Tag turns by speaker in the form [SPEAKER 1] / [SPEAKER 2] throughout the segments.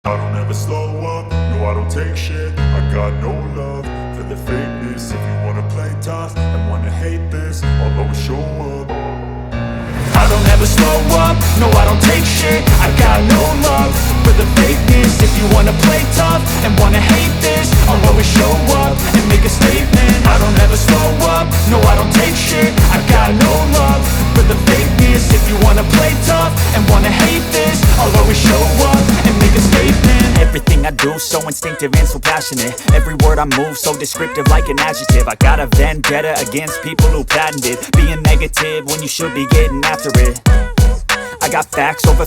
[SPEAKER 1] I don't ever slow up, no I don't take shit. I got no love for the fakeness. If you wanna play tough and wanna hate this, I'll always show up. I don't ever slow up, no I don't take shit. I got no love for the fakeness. If you wanna play tough and wanna hate this, I'll always show up and make a statement. I don't ever slow up, no I don't take shit. I got no love for the fakeness. If you wanna play tough and wanna hate this, I'll always show up and make a statement.
[SPEAKER 2] Everything I do so instinctive and so passionate. Every word I move so descriptive like an adjective. I got a vendetta against people who patented being negative when you should be getting after it. I got facts over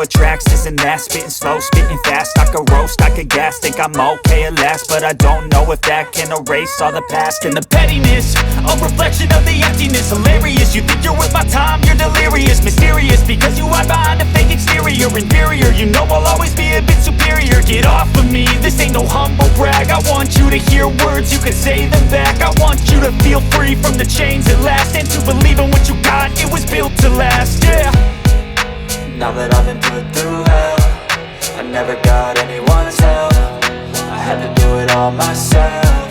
[SPEAKER 2] tracks, this and that. Spitting slow, spitting fast, I could roast, I could gas. Think I'm okay at last, but I don't know if that can erase all the past. And the pettiness, a reflection of the emptiness. Hilarious, you think you're worth my time, you're delirious. Mysterious, because you hide behind a fake exterior. Inferior, you know I'll always be a bit superior. Get off of me, this ain't no humble brag. I want you to hear words, you can say them back. I want you to feel free from the chains at last, and to believe in what you got, it was built to last, yeah.
[SPEAKER 3] Now that I've been put through hell, I never got anyone's help. I had to do it all myself.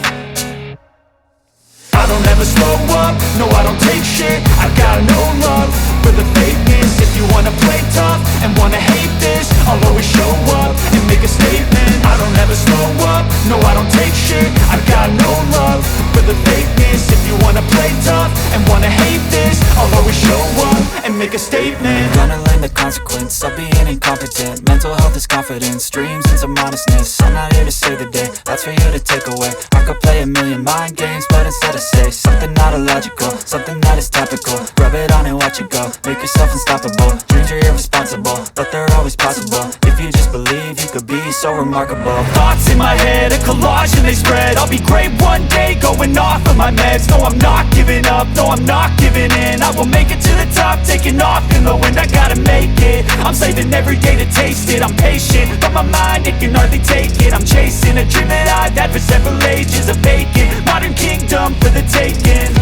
[SPEAKER 1] I don't ever slow up, no I don't take shit. I got no love for the fakeness. If you wanna play tough and wanna hate this, I'll always show up and make a statement. I don't ever slow up, no I don't take shit. I got no love for the fakeness. If you wanna play tough and wanna hate this, I'll always show up and make a statement.
[SPEAKER 3] Gonna learn the consequence of being incompetent. Mental health is confidence, dreams and some honestness. I'm not here to save the day, that's for you to take away. I could play a million mind games, but instead I say something not illogical, something that is topical. Rub it on and watch it go, make yourself unstoppable. Dreams are irresponsible, but they're always possible. If you just believe, you could be so remarkable.
[SPEAKER 2] Thoughts in my head, a collage and they spread. I'll be great one day, going off of my meds. No, I'm not giving up, no, I'm not giving in. I will make it to the top, taking off in the wind. I gotta make it, I'm saving every day to taste it. I'm patient, but my mind, it can hardly take it. I'm chasing a dream that I've had for several ages. A vacant, modern kingdom for the taking.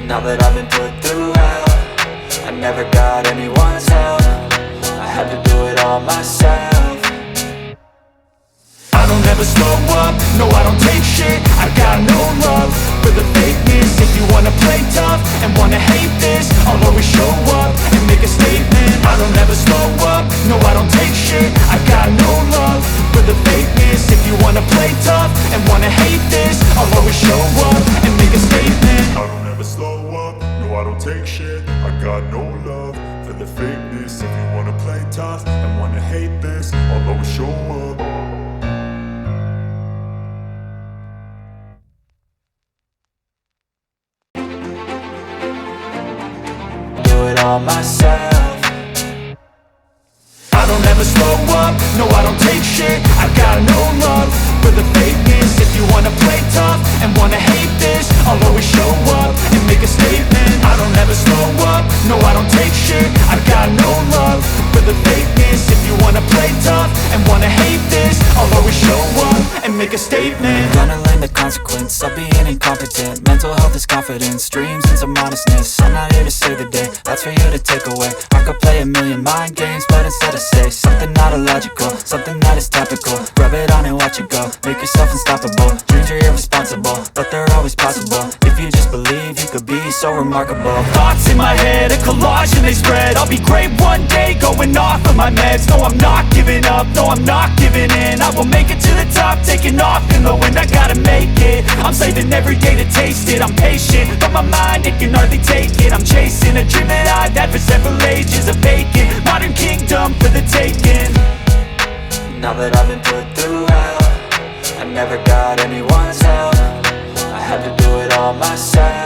[SPEAKER 3] Now that I've been put through hell, I never got anyone's help. I had to do it all myself.
[SPEAKER 1] I don't ever slow up, no I don't take shit. I got no love for the fakeness. If you wanna play tough and wanna hate this, I'll always show up and make a statement. I don't ever slow up, no I don't take shit. I got no love for the fakeness. If you wanna play tough and wanna hate this, I'll always show up and make a statement. I don't ever slow up, no I don't take shit. I got no love for the fakeness. If you wanna play tough and wanna hate this, I'll always show up.
[SPEAKER 3] All myself.
[SPEAKER 1] I don't ever slow up, no I don't take shit. I got no love for the fakeness. If you wanna play tough and wanna hate this, I'll always show up and make a statement. I don't ever slow up, no I don't take shit. I got no love for the fakeness. If you wanna play tough and wanna hate this, I'll always show up and make a statement.
[SPEAKER 3] Gonna learn the consequence of being incompetent. Mental health is confidence, dreams and some honestness. I'm not here to save the day, that's for you to take away. I could play a million mind games, but instead I say something not illogical, something that is topical. Rub it on and watch it go, make yourself unstoppable. Dreams are irresponsible, but they're always possible. If you just believe, you could be so remarkable.
[SPEAKER 2] Thoughts in my head, a collage and they spread. I'll be great one day, going off of my meds. No, I'm not giving up, no, I'm not giving in. I will make it to the top, taking off in the wind. I gotta make it, I'm saving every day to taste it. I'm patient, but my mind, it can hardly take it. I'm chasing a dream that I've had for several ages. A vacant, modern kingdom for the taking.
[SPEAKER 3] Now that I've been put through hell, I never got anyone's help. I had to do it all myself.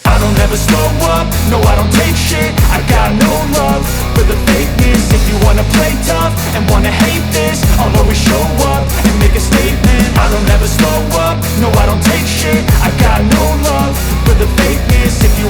[SPEAKER 1] I don't ever slow up, no I don't take shit. I got no love for the fakeness. If you wanna play tough and wanna hate this, I'll always show up and make a statement. I don't ever slow up, no I don't take shit. I got no love for the fakeness. If you